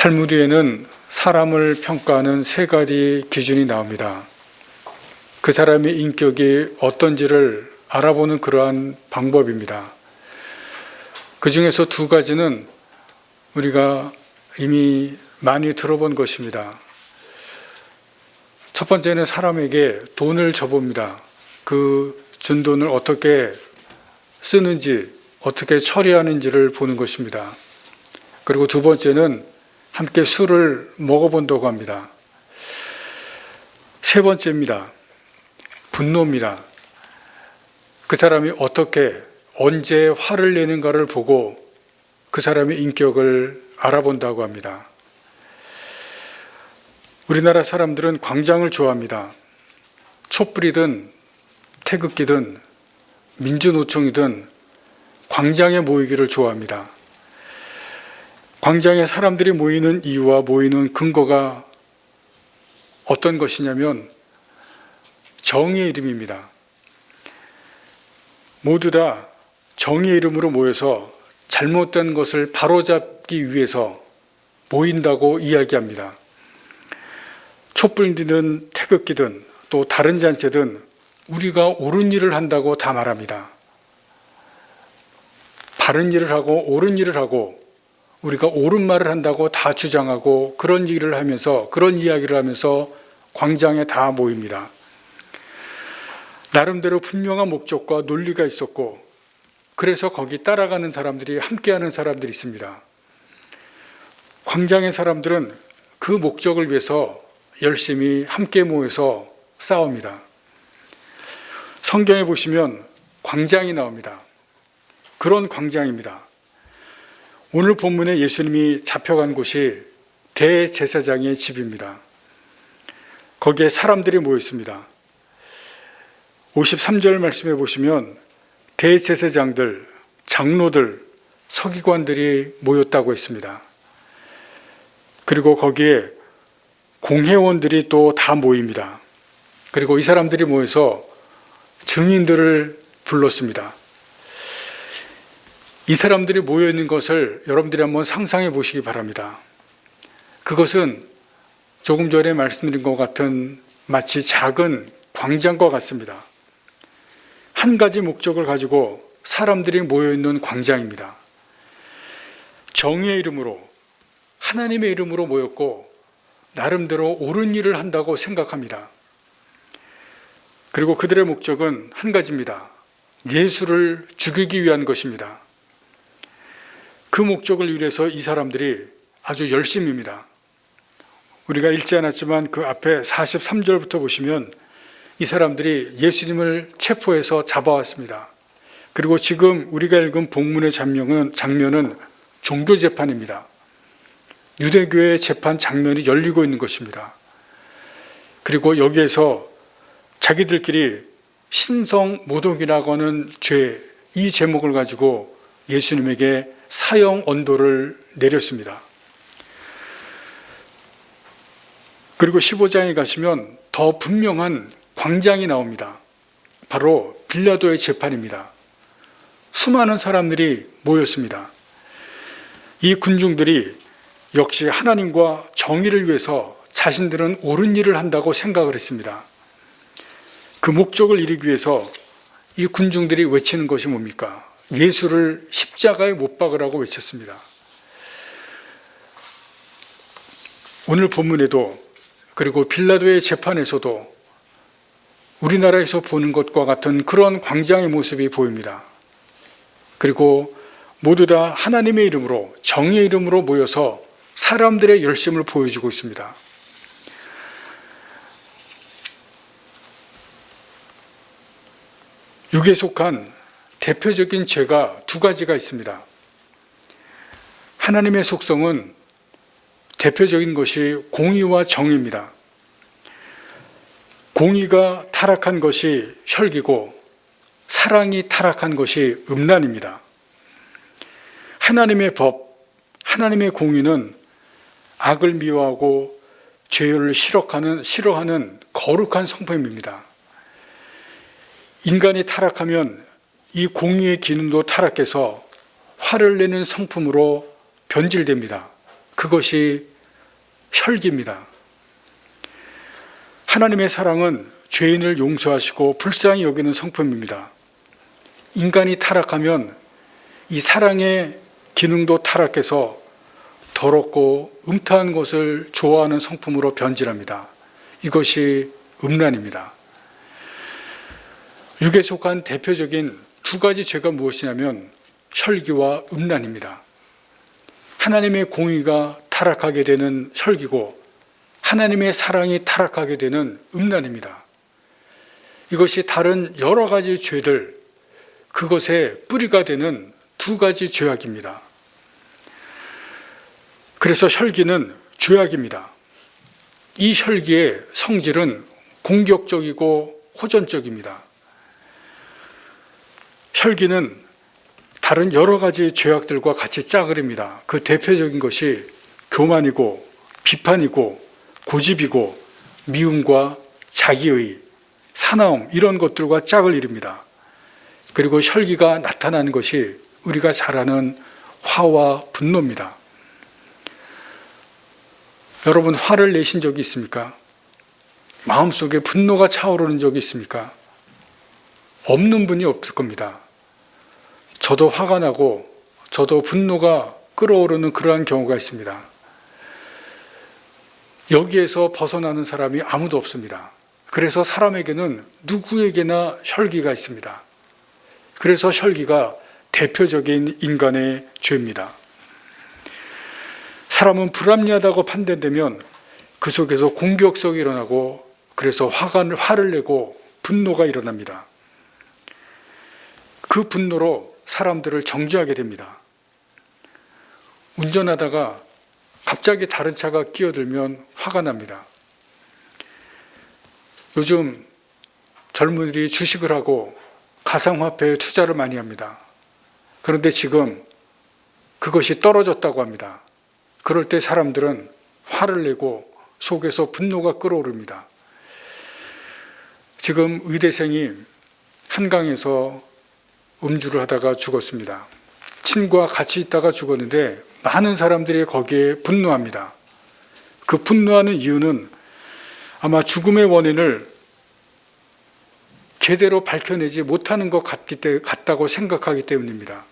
탈무드에는 사람을 평가하는 세 가지 기준이 나옵니다. 그 사람의 인격이 어떤지를 알아보는 그러한 방법입니다. 그 중에서 두 가지는 우리가 이미 많이 들어본 것입니다. 첫 번째는 사람에게 돈을 줘봅니다. 그 준 돈을 어떻게 쓰는지, 어떻게 처리하는지를 보는 것입니다. 그리고 두 번째는 함께 술을 먹어본다고 합니다. 세 번째입니다. 분노입니다. 그 사람이 어떻게, 언제 화를 내는가를 보고 그 사람의 인격을 알아본다고 합니다. 우리나라 사람들은 광장을 좋아합니다. 촛불이든 태극기든 민주노총이든 광장에 모이기를 좋아합니다. 광장에 사람들이 모이는 이유와 모이는 근거가 어떤 것이냐면 정의의 이름입니다. 모두 다 정의의 이름으로 모여서 잘못된 것을 바로잡기 위해서 모인다고 이야기합니다. 촛불이든 태극기든 또 다른 잔재든 우리가 옳은 일을 한다고 다 말합니다. 바른 일을 하고 옳은 일을 하고 우리가 옳은 말을 한다고 다 주장하고 그런 일을 하면서, 그런 이야기를 하면서 광장에 다 모입니다. 나름대로 분명한 목적과 논리가 있었고, 그래서 거기 따라가는 사람들이, 함께하는 사람들이 있습니다. 광장의 사람들은 그 목적을 위해서 열심히 함께 모여서 싸웁니다. 성경에 보시면 광장이 나옵니다. 그런 광장입니다. 오늘 본문에 예수님이 잡혀간 곳이 대제사장의 집입니다. 거기에 사람들이 모여 있습니다. 53절 말씀에 보시면 대제사장들, 장로들, 서기관들이 모였다고 했습니다. 그리고 거기에 공회원들이 또 다 모입니다. 그리고 이 사람들이 모여서 증인들을 불렀습니다. 이 사람들이 모여있는 것을 여러분들이 한번 상상해 보시기 바랍니다. 그것은 조금 전에 말씀드린 것 같은 마치 작은 광장과 같습니다. 한 가지 목적을 가지고 사람들이 모여있는 광장입니다. 정의의 이름으로, 하나님의 이름으로 모였고 나름대로 옳은 일을 한다고 생각합니다. 그리고 그들의 목적은 한 가지입니다. 예수를 죽이기 위한 것입니다. 그 목적을 위해서 이 사람들이 아주 열심입니다. 우리가 읽지 않았지만 그 앞에 43절부터 보시면 이 사람들이 예수님을 체포해서 잡아왔습니다. 그리고 지금 우리가 읽은 본문의 장면은 종교재판입니다. 유대교의 재판 장면이 열리고 있는 것입니다. 그리고 여기에서 자기들끼리 신성모독이라고 하는 죄, 이 제목을 가지고 예수님에게 사형 언도를 내렸습니다. 그리고 15장에 가시면 더 분명한 광장이 나옵니다. 바로 빌라도의 재판입니다. 수많은 사람들이 모였습니다. 이 군중들이 역시 하나님과 정의를 위해서 자신들은 옳은 일을 한다고 생각을 했습니다. 그 목적을 이루기 위해서 이 군중들이 외치는 것이 뭡니까? 예수를 십자가에 못 박으라고 외쳤습니다. 오늘 본문에도 그리고 빌라도의 재판에서도 우리나라에서 보는 것과 같은 그런 광장의 모습이 보입니다. 그리고 모두 다 하나님의 이름으로, 정의의 이름으로 모여서 사람들의 열심을 보여주고 있습니다. 육에 속한 대표적인 죄가 두 가지가 있습니다. 하나님의 속성은 대표적인 것이 공의와 정의입니다. 공의가 타락한 것이 혈기고 사랑이 타락한 것이 음란입니다. 하나님의 법, 하나님의 공의는 악을 미워하고 죄를 싫어하는 거룩한 성품입니다. 인간이 타락하면 이 공의의 기능도 타락해서 화를 내는 성품으로 변질됩니다. 그것이 혈기입니다. 하나님의 사랑은 죄인을 용서하시고 불쌍히 여기는 성품입니다. 인간이 타락하면 이 사랑의 기능도 타락해서 더럽고 음탕한 것을 좋아하는 성품으로 변질합니다. 이것이 음란입니다. 육에 속한 대표적인 두 가지 죄가 무엇이냐면 혈기와 음란입니다. 하나님의 공의가 타락하게 되는 혈기고 하나님의 사랑이 타락하게 되는 음란입니다. 이것이 다른 여러 가지 죄들, 그것의 뿌리가 되는 두 가지 죄악입니다. 그래서 혈기는 죄악입니다. 이 혈기의 성질은 공격적이고 호전적입니다. 혈기는 다른 여러 가지 죄악들과 같이 짝을입니다. 그 대표적인 것이 교만이고 비판이고 고집이고 미움과 자기의, 사나움 이런 것들과 짝을 이룹니다. 그리고 혈기가 나타나는 것이 우리가 잘 아는 화와 분노입니다. 여러분 화를 내신 적이 있습니까? 마음속에 분노가 차오르는 적이 있습니까? 없는 분이 없을 겁니다. 저도 화가 나고 저도 분노가 끓어오르는 그러한 경우가 있습니다. 여기에서 벗어나는 사람이 아무도 없습니다. 그래서 사람에게는 누구에게나 혈기가 있습니다. 그래서 혈기가 대표적인 인간의 죄입니다. 사람은 불합리하다고 판단되면 그 속에서 공격성이 일어나고 그래서 화를 내고 분노가 일어납니다. 그 분노로 사람들을 정죄하게 됩니다. 운전하다가 갑자기 다른 차가 끼어들면 화가 납니다. 요즘 젊은이들이 주식을 하고 가상화폐에 투자를 많이 합니다. 그런데 지금 그것이 떨어졌다고 합니다. 그럴 때 사람들은 화를 내고 속에서 분노가 끓어오릅니다. 지금 의대생이 한강에서 음주를 하다가 죽었습니다. 친구와 같이 있다가 죽었는데 많은 사람들이 거기에 분노합니다. 그 분노하는 이유는 아마 죽음의 원인을 제대로 밝혀내지 못하는 것 같다고 생각하기 때문입니다.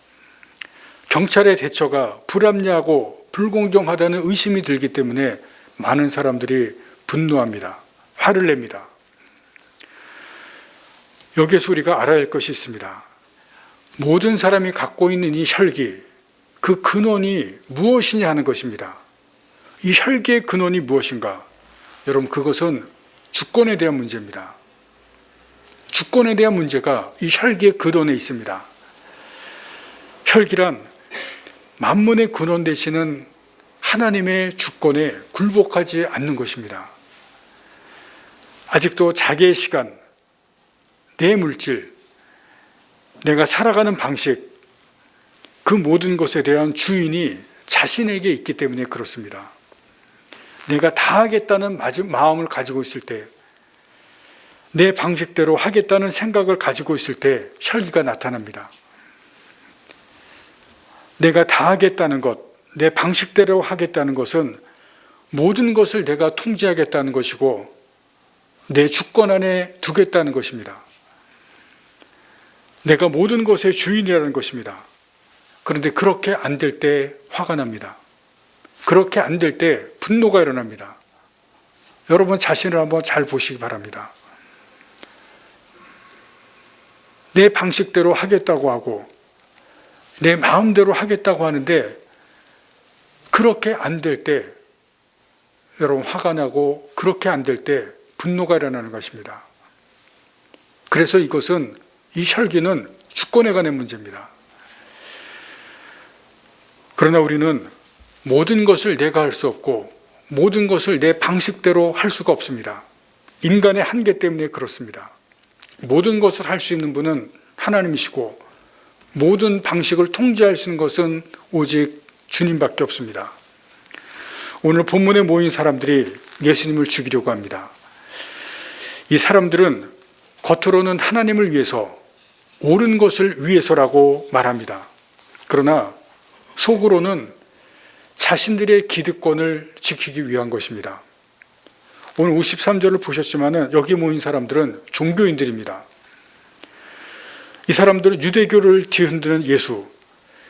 경찰의 대처가 불합리하고 불공정하다는 의심이 들기 때문에 많은 사람들이 분노합니다. 화를 냅니다. 여기에서 우리가 알아야 할 것이 있습니다. 모든 사람이 갖고 있는 이 혈기, 그 근원이 무엇이냐 하는 것입니다. 이 혈기의 근원이 무엇인가? 여러분, 그것은 주권에 대한 문제입니다. 주권에 대한 문제가 이 혈기의 근원에 있습니다. 혈기란 만문의 근원 되시는 하나님의 주권에 굴복하지 않는 것입니다. 아직도 자기의 시간, 내 물질, 내가 살아가는 방식, 그 모든 것에 대한 주인이 자신에게 있기 때문에 그렇습니다. 내가 다 하겠다는 마음을 가지고 있을 때, 내 방식대로 하겠다는 생각을 가지고 있을 때 혈기가 나타납니다. 내가 다 하겠다는 것, 내 방식대로 하겠다는 것은 모든 것을 내가 통제하겠다는 것이고 내 주권 안에 두겠다는 것입니다. 내가 모든 것의 주인이라는 것입니다. 그런데 그렇게 안 될 때 화가 납니다. 그렇게 안 될 때 분노가 일어납니다. 여러분 자신을 한번 잘 보시기 바랍니다. 내 방식대로 하겠다고 하고 내 마음대로 하겠다고 하는데 그렇게 안 될 때 여러분 화가 나고 그렇게 안 될 때 분노가 일어나는 것입니다. 그래서 이것은 이 혈기는 주권에 관한 문제입니다. 그러나 우리는 모든 것을 내가 할 수 없고 모든 것을 내 방식대로 할 수가 없습니다. 인간의 한계 때문에 그렇습니다. 모든 것을 할 수 있는 분은 하나님이시고 모든 방식을 통제할 수 있는 것은 오직 주님밖에 없습니다. 오늘 본문에 모인 사람들이 예수님을 죽이려고 합니다. 이 사람들은 겉으로는 하나님을 위해서 옳은 것을 위해서라고 말합니다. 그러나 속으로는 자신들의 기득권을 지키기 위한 것입니다. 오늘 53절을 보셨지만 여기 모인 사람들은 종교인들입니다. 이 사람들은 유대교를 뒤흔드는 예수,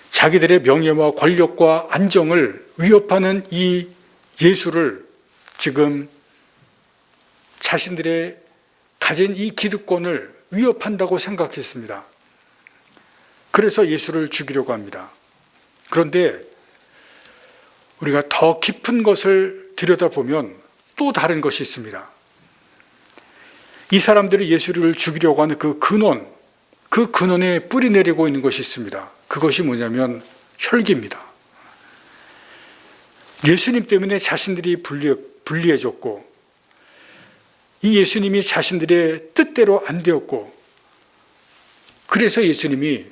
자기들의 명예와 권력과 안정을 위협하는 이 예수를 지금 자신들의 가진 이 기득권을 위협한다고 생각했습니다. 그래서 예수를 죽이려고 합니다. 그런데 우리가 더 깊은 것을 들여다보면 또 다른 것이 있습니다. 이 사람들이 예수를 죽이려고 하는 그 근원에 뿌리 내리고 있는 것이 있습니다. 그것이 뭐냐면 혈기입니다. 예수님 때문에 자신들이 불리해졌고, 이 예수님이 자신들의 뜻대로 안 되었고, 그래서 예수님이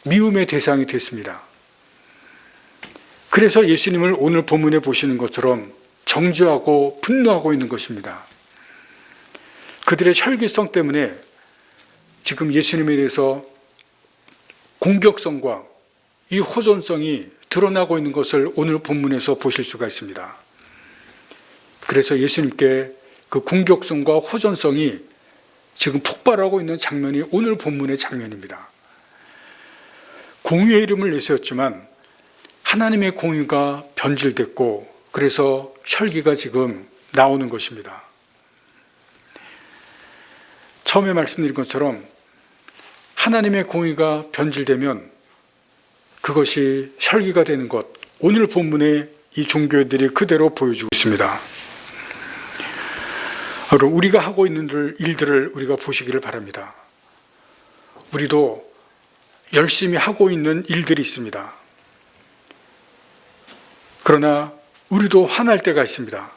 미움의 대상이 됐습니다. 그래서 예수님을 오늘 본문에 보시는 것처럼 정죄하고 분노하고 있는 것입니다. 그들의 혈기성 때문에 지금 예수님에 대해서 공격성과 이 호전성이 드러나고 있는 것을 오늘 본문에서 보실 수가 있습니다. 그래서 예수님께 그 공격성과 호전성이 지금 폭발하고 있는 장면이 오늘 본문의 장면입니다. 공의의 이름을 내세웠지만 하나님의 공의가 변질됐고, 그래서 혈기가 지금 나오는 것입니다. 처음에 말씀드린 것처럼 하나님의 공의가 변질되면 그것이 혈기가 되는 것, 오늘 본문에 이 종교인들이 그대로 보여주고 있습니다. 그럼 우리가 하고 있는 일들을 우리가 보시기를 바랍니다. 우리도 열심히 하고 있는 일들이 있습니다. 그러나 우리도 화날 때가 있습니다.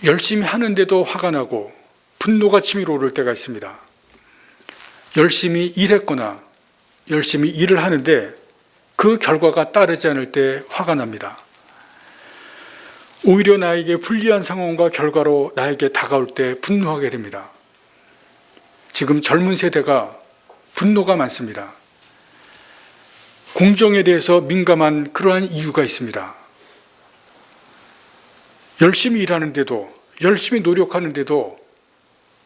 열심히 하는데도 화가 나고 분노가 치밀어 오를 때가 있습니다. 열심히 일했거나 열심히 일을 하는데 그 결과가 따르지 않을 때 화가 납니다. 오히려 나에게 불리한 상황과 결과로 나에게 다가올 때 분노하게 됩니다. 지금 젊은 세대가 분노가 많습니다. 공정에 대해서 민감한 그러한 이유가 있습니다. 열심히 일하는데도, 열심히 노력하는데도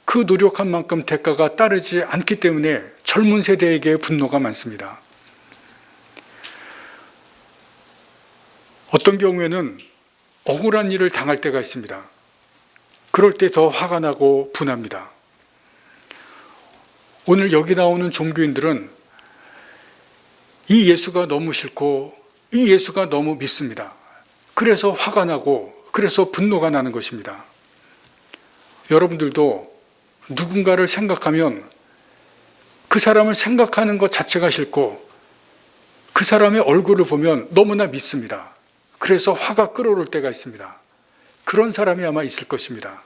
그 노력한 만큼 대가가 따르지 않기 때문에 젊은 세대에게 분노가 많습니다. 어떤 경우에는 억울한 일을 당할 때가 있습니다. 그럴 때 더 화가 나고 분합니다. 오늘 여기 나오는 종교인들은 이 예수가 너무 싫고 이 예수가 너무 밉습니다. 그래서 화가 나고 그래서 분노가 나는 것입니다. 여러분들도 누군가를 생각하면 그 사람을 생각하는 것 자체가 싫고 그 사람의 얼굴을 보면 너무나 밉습니다. 그래서 화가 끓어오를 때가 있습니다. 그런 사람이 아마 있을 것입니다.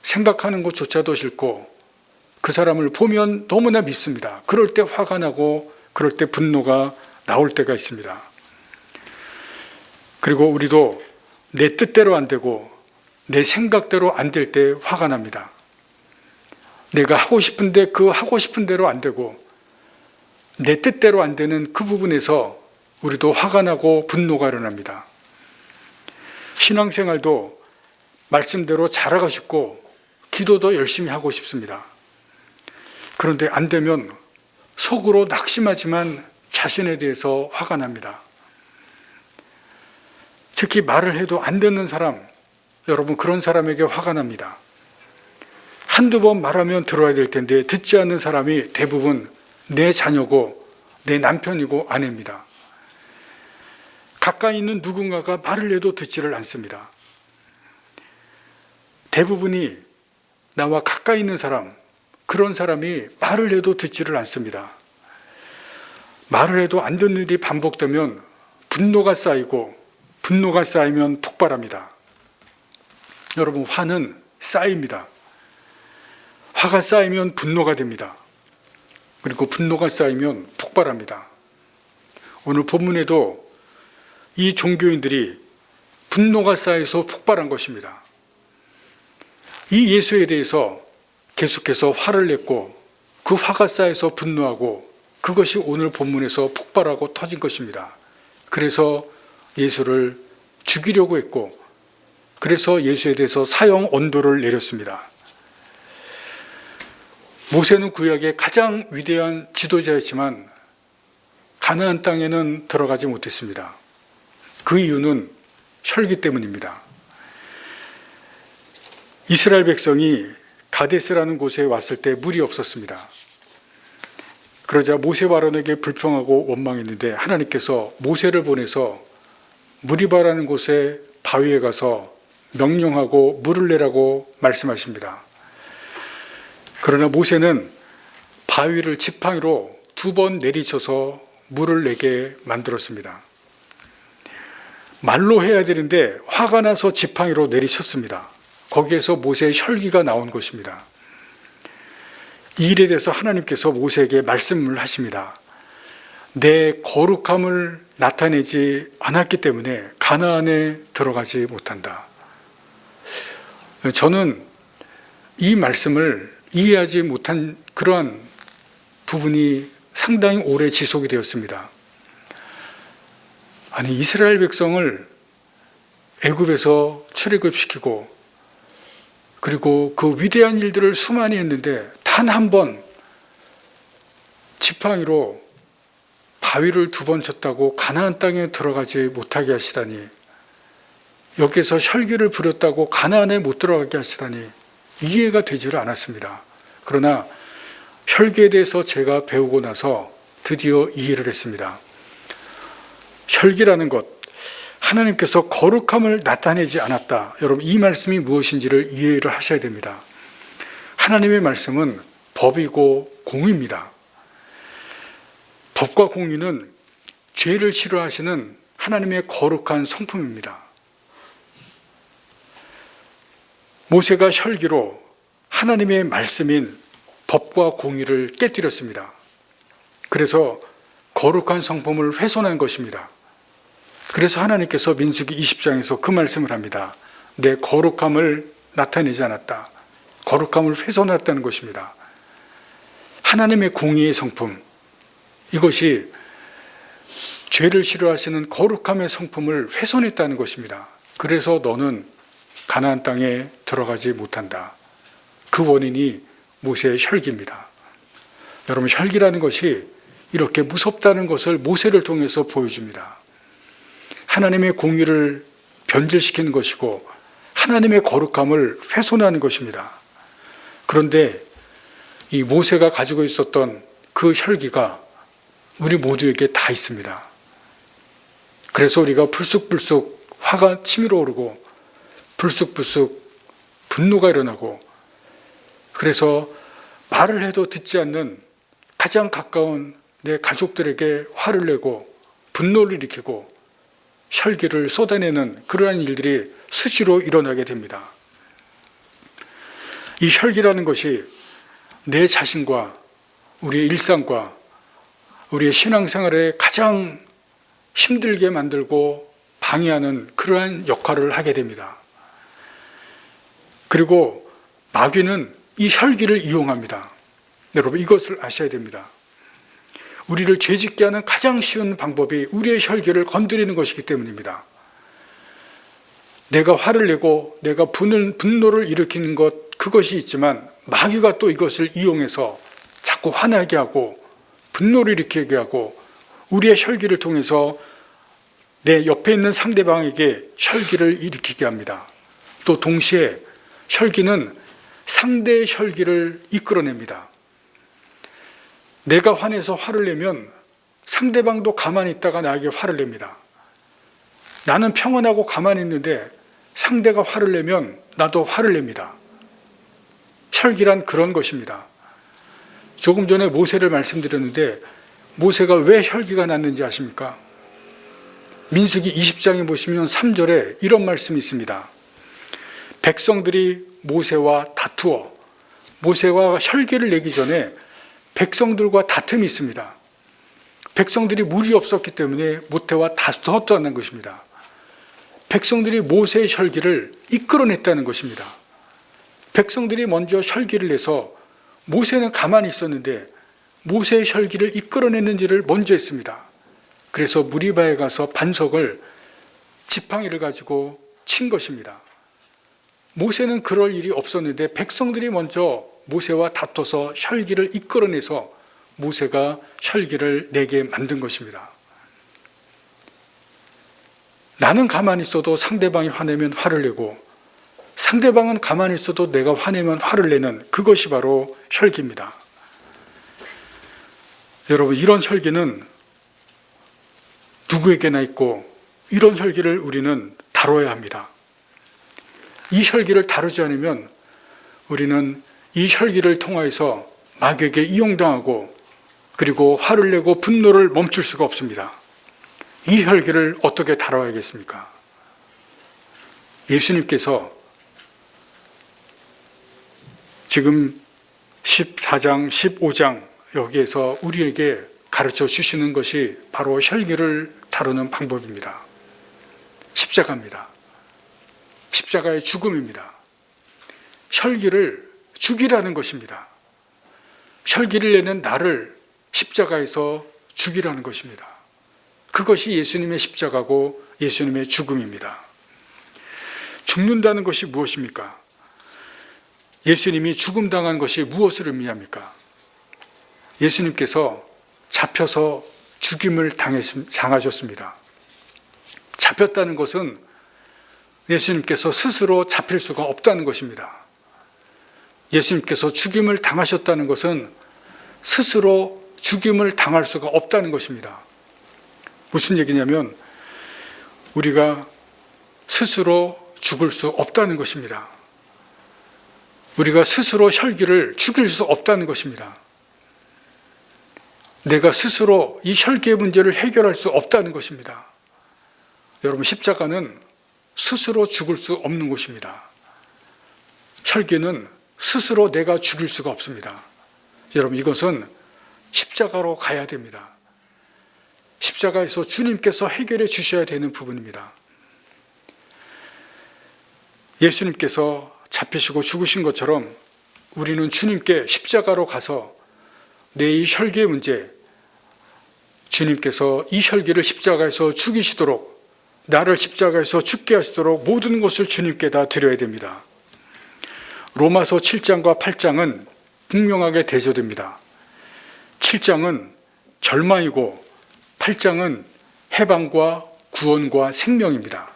생각하는 것조차도 싫고 그 사람을 보면 너무나 밉습니다. 그럴 때 화가 나고 그럴 때 분노가 나올 때가 있습니다. 그리고 우리도 내 뜻대로 안 되고 내 생각대로 안 될 때 화가 납니다. 내가 하고 싶은데 그 하고 싶은 대로 안 되고 내 뜻대로 안 되는 그 부분에서 우리도 화가 나고 분노가 일어납니다. 신앙생활도 말씀대로 잘하고 싶고 기도도 열심히 하고 싶습니다. 그런데 안 되면 속으로 낙심하지만 자신에 대해서 화가 납니다. 특히 말을 해도 안 듣는 사람, 여러분 그런 사람에게 화가 납니다. 한두 번 말하면 들어야 될 텐데 듣지 않는 사람이 대부분 내 자녀고 내 남편이고 아내입니다. 가까이 있는 누군가가 말을 해도 듣지를 않습니다. 대부분이 나와 가까이 있는 사람, 그런 사람이 말을 해도 듣지를 않습니다. 말을 해도 안 듣는 일이 반복되면 분노가 쌓이고 분노가 쌓이면 폭발합니다. 여러분, 화는 쌓입니다. 화가 쌓이면 분노가 됩니다. 그리고 분노가 쌓이면 폭발합니다. 오늘 본문에도 이 종교인들이 분노가 쌓여서 폭발한 것입니다. 이 예수에 대해서 계속해서 화를 냈고 그 화가 쌓여서 분노하고 그것이 오늘 본문에서 폭발하고 터진 것입니다. 그래서 예수를 죽이려고 했고, 그래서 예수에 대해서 사형 언도를 내렸습니다. 모세는 구약의 가장 위대한 지도자였지만 가나안 땅에는 들어가지 못했습니다. 그 이유는 혈기 때문입니다. 이스라엘 백성이 가데스라는 곳에 왔을 때 물이 없었습니다. 그러자 모세와 아론에게 불평하고 원망했는데 하나님께서 모세를 보내서 무리바라는 곳에 바위에 가서 명령하고 물을 내라고 말씀하십니다. 그러나 모세는 바위를 지팡이로 2번 내리쳐서 물을 내게 만들었습니다. 말로 해야 되는데 화가 나서 지팡이로 내리쳤습니다. 거기에서 모세의 혈기가 나온 것입니다. 이 일에 대해서 하나님께서 모세에게 말씀을 하십니다. 내 거룩함을 나타내지 않았기 때문에 가나안에 들어가지 못한다. 저는 이 말씀을 이해하지 못한 그러한 부분이 상당히 오래 지속이 되었습니다. 아니, 이스라엘 백성을 애굽에서 출애굽시키고 그리고 그 위대한 일들을 수많이 했는데 단 한 번 지팡이로 바위를 2번 쳤다고 가나안 땅에 들어가지 못하게 하시다니, 여기서 혈기를 부렸다고 가나안에 못 들어가게 하시다니 이해가 되지를 않았습니다. 그러나 혈기에 대해서 제가 배우고 나서 드디어 이해를 했습니다. 혈기라는 것, 하나님께서 거룩함을 나타내지 않았다. 여러분, 이 말씀이 무엇인지를 이해를 하셔야 됩니다. 하나님의 말씀은 법이고 공의입니다. 법과 공의는 죄를 싫어하시는 하나님의 거룩한 성품입니다. 모세가 혈기로 하나님의 말씀인 법과 공의를 깨뜨렸습니다. 그래서 거룩한 성품을 훼손한 것입니다. 그래서 하나님께서 민수기 20장에서 그 말씀을 합니다. 내 거룩함을 나타내지 않았다. 거룩함을 훼손했다는 것입니다. 하나님의 공의의 성품, 이것이 죄를 싫어하시는 거룩함의 성품을 훼손했다는 것입니다. 그래서 너는 가나안 땅에 들어가지 못한다. 그 원인이 모세의 혈기입니다. 여러분, 혈기라는 것이 이렇게 무섭다는 것을 모세를 통해서 보여줍니다. 하나님의 공의를 변질시키는 것이고 하나님의 거룩함을 훼손하는 것입니다. 그런데 이 모세가 가지고 있었던 그 혈기가 우리 모두에게 다 있습니다. 그래서 우리가 불쑥불쑥 화가 치밀어 오르고 불쑥불쑥 분노가 일어나고, 그래서 말을 해도 듣지 않는 가장 가까운 내 가족들에게 화를 내고 분노를 일으키고 혈기를 쏟아내는 그러한 일들이 수시로 일어나게 됩니다. 이 혈기라는 것이 내 자신과 우리의 일상과 우리의 신앙생활에 가장 힘들게 만들고 방해하는 그러한 역할을 하게 됩니다. 그리고 마귀는 이 혈기를 이용합니다. 여러분, 이것을 아셔야 됩니다. 우리를 죄짓게 하는 가장 쉬운 방법이 우리의 혈기를 건드리는 것이기 때문입니다. 내가 화를 내고 내가 분노를 일으키는 것, 그것이 있지만 마귀가 또 이것을 이용해서 자꾸 화나게 하고 분노를 일으키게 하고 우리의 혈기를 통해서 내 옆에 있는 상대방에게 혈기를 일으키게 합니다. 또 동시에 혈기는 상대의 혈기를 이끌어냅니다. 내가 화내서 화를 내면 상대방도 가만히 있다가 나에게 화를 냅니다. 나는 평안하고 가만히 있는데 상대가 화를 내면 나도 화를 냅니다. 혈기란 그런 것입니다. 조금 전에 모세를 말씀드렸는데 모세가 왜 혈기가 났는지 아십니까? 민수기 20장에 보시면 3절에 이런 말씀이 있습니다. 백성들이 모세와 다투어, 모세와 혈기를 내기 전에 백성들과 다툼이 있습니다. 백성들이 물이 없었기 때문에 모태와 다투었다는 것입니다. 백성들이 모세의 혈기를 이끌어냈다는 것입니다. 백성들이 먼저 혈기를 내서 모세는 가만히 있었는데 모세의 혈기를 이끌어냈는지를 먼저 했습니다. 그래서 무리바에 가서 반석을 지팡이를 가지고 친 것입니다. 모세는 그럴 일이 없었는데 백성들이 먼저 모세와 다퉈서 혈기를 이끌어내서 모세가 혈기를 내게 만든 것입니다. 나는 가만히 있어도 상대방이 화내면 화를 내고 상대방은 가만히 있어도 내가 화내면 화를 내는 그것이 바로 혈기입니다. 여러분, 이런 혈기는 누구에게나 있고 이런 혈기를 우리는 다뤄야 합니다. 이 혈기를 다루지 않으면 우리는 이 혈기를 통하여서 마귀에게 이용당하고 그리고 화를 내고 분노를 멈출 수가 없습니다. 이 혈기를 어떻게 다뤄야겠습니까? 예수님께서 지금 14장, 15장 여기에서 우리에게 가르쳐 주시는 것이 바로 혈기를 다루는 방법입니다. 십자가입니다. 십자가의 죽음입니다. 혈기를 죽이라는 것입니다. 혈기를 내는 나를 십자가에서 죽이라는 것입니다. 그것이 예수님의 십자가고 예수님의 죽음입니다. 죽는다는 것이 무엇입니까? 예수님이 죽음당한 것이 무엇을 의미합니까? 예수님께서 잡혀서 죽임을 당하셨습니다. 잡혔다는 것은 예수님께서 스스로 잡힐 수가 없다는 것입니다. 예수님께서 죽임을 당하셨다는 것은 스스로 죽임을 당할 수가 없다는 것입니다. 무슨 얘기냐면 우리가 스스로 죽을 수 없다는 것입니다. 우리가 스스로 혈기를 죽일 수 없다는 것입니다. 내가 스스로 이 혈기의 문제를 해결할 수 없다는 것입니다. 여러분, 십자가는 스스로 죽을 수 없는 곳입니다. 혈기는 스스로 내가 죽일 수가 없습니다. 여러분, 이것은 십자가로 가야 됩니다. 십자가에서 주님께서 해결해 주셔야 되는 부분입니다. 예수님께서 잡히시고 죽으신 것처럼 우리는 주님께 십자가로 가서 내 이 혈기의 문제, 주님께서 이 혈기를 십자가에서 죽이시도록, 나를 십자가에서 죽게 하시도록 모든 것을 주님께 다 드려야 됩니다. 로마서 7장과 8장은 분명하게 대조됩니다. 7장은 절망이고 8장은 해방과 구원과 생명입니다.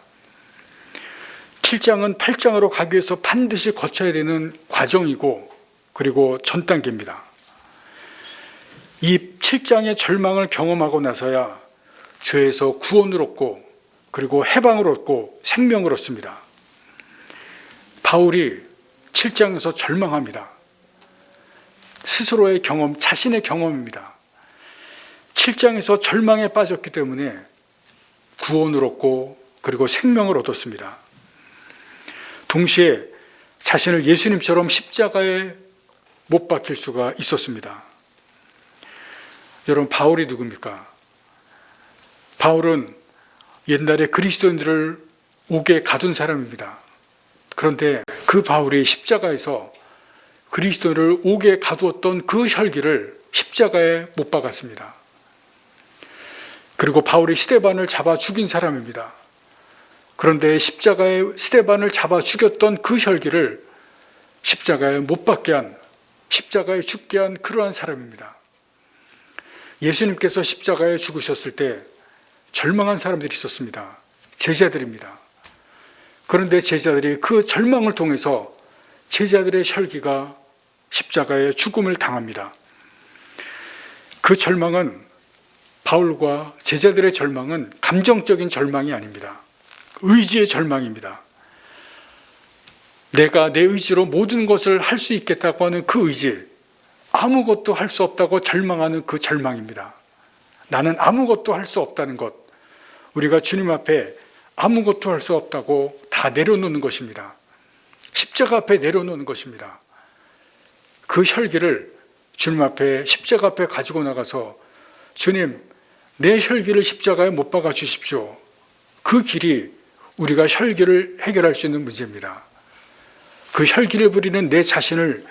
7장은 8장으로 가기 위해서 반드시 거쳐야 되는 과정이고 그리고 전 단계입니다. 이 7장의 절망을 경험하고 나서야 죄에서 구원을 얻고 그리고 해방을 얻고 생명을 얻습니다. 바울이 7장에서 절망합니다. 스스로의 경험, 자신의 경험입니다. 7장에서 절망에 빠졌기 때문에 구원을 얻고 그리고 생명을 얻었습니다. 동시에 자신을 예수님처럼 십자가에 못 박힐 수가 있었습니다. 여러분, 바울이 누굽니까? 바울은 옛날에 그리스도인들을 옥에 가둔 사람입니다. 그런데 그 바울이 십자가에서 그리스도를 옥에 가두었던 그 혈기를 십자가에 못 박았습니다. 그리고 바울이 스데반을 잡아 죽인 사람입니다. 그런데 십자가에 스데반을 잡아 죽였던 그 혈기를 십자가에 못 박게 한, 십자가에 죽게 한 그러한 사람입니다. 예수님께서 십자가에 죽으셨을 때 절망한 사람들이 있었습니다. 제자들입니다. 그런데 제자들이 그 절망을 통해서 제자들의 혈기가 십자가에 죽음을 당합니다. 그 절망은, 바울과 제자들의 절망은 감정적인 절망이 아닙니다. 의지의 절망입니다. 내가 내 의지로 모든 것을 할 수 있겠다고 하는 그 의지, 아무것도 할 수 없다고 절망하는 그 절망입니다. 나는 아무것도 할 수 없다는 것, 우리가 주님 앞에 아무것도 할 수 없다고 다 내려놓는 것입니다. 십자가 앞에 내려놓는 것입니다. 그 혈기를 주님 앞에, 십자가 앞에 가지고 나가서 주님, 내 혈기를 십자가에 못 박아 주십시오. 그 길이 우리가 혈기를 해결할 수 있는 문제입니다. 그 혈기를 부리는 내 자신을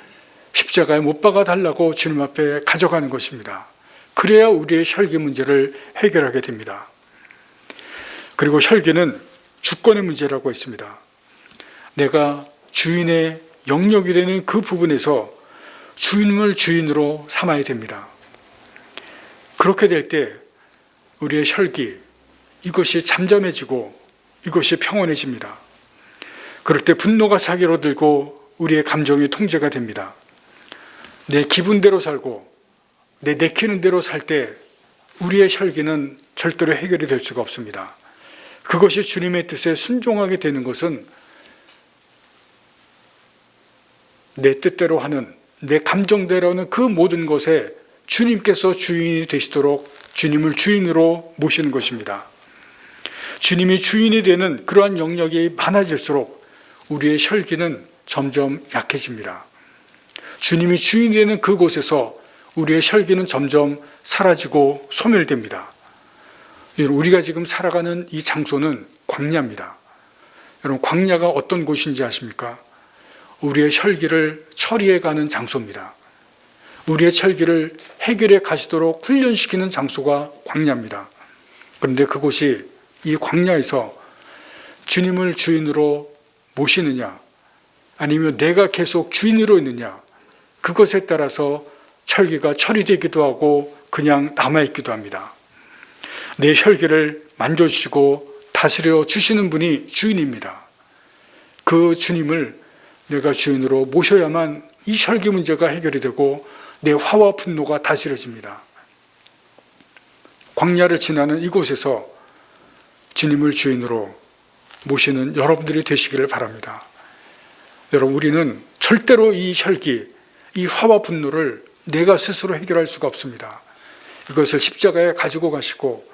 십자가에 못 박아 달라고 주님 앞에 가져가는 것입니다. 그래야 우리의 혈기 문제를 해결하게 됩니다. 그리고 혈기는 주권의 문제라고 했습니다. 내가 주인의 영역이 되는 그 부분에서 주인을 주인으로 삼아야 됩니다. 그렇게 될 때 우리의 혈기, 이것이 잠잠해지고 이것이 평온해집니다. 그럴 때 분노가 사기로 들고 우리의 감정이 통제가 됩니다. 내 기분대로 살고 내 내키는 대로 살 때 우리의 혈기는 절대로 해결이 될 수가 없습니다. 그것이 주님의 뜻에 순종하게 되는 것은 내 뜻대로 하는, 내 감정대로 하는 그 모든 것에 주님께서 주인이 되시도록 주님을 주인으로 모시는 것입니다. 주님이 주인이 되는 그러한 영역이 많아질수록 우리의 혈기는 점점 약해집니다. 주님이 주인이 되는 그곳에서 우리의 혈기는 점점 사라지고 소멸됩니다. 우리가 지금 살아가는 이 장소는 광야입니다. 여러분, 광야가 어떤 곳인지 아십니까? 우리의 혈기를 처리해가는 장소입니다. 우리의 혈기를 해결해 가시도록 훈련시키는 장소가 광야입니다. 그런데 그곳이 이 광야에서 주님을 주인으로 모시느냐, 아니면 내가 계속 주인으로 있느냐, 그것에 따라서 혈기가 처리되기도 하고 그냥 남아있기도 합니다. 내 혈기를 만져주시고 다스려 주시는 분이 주인입니다. 그 주님을 내가 주인으로 모셔야만 이 혈기 문제가 해결이 되고 내 화와 분노가 다스려집니다. 광야를 지나는 이곳에서 주님을 주인으로 모시는 여러분들이 되시기를 바랍니다. 여러분, 우리는 절대로 이 혈기, 이 화와 분노를 내가 스스로 해결할 수가 없습니다. 이것을 십자가에 가지고 가시고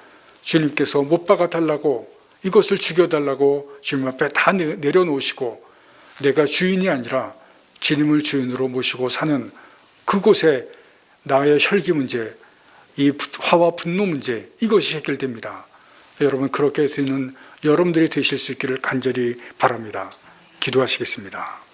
주님께서 못 박아 달라고, 이것을 죽여달라고 주님 앞에 다 내려놓으시고 내가 주인이 아니라 주님을 주인으로 모시고 사는 그곳에 나의 혈기 문제, 이 화와 분노 문제, 이것이 해결됩니다. 여러분, 그렇게 되는 여러분들이 되실 수 있기를 간절히 바랍니다. 기도하시겠습니다.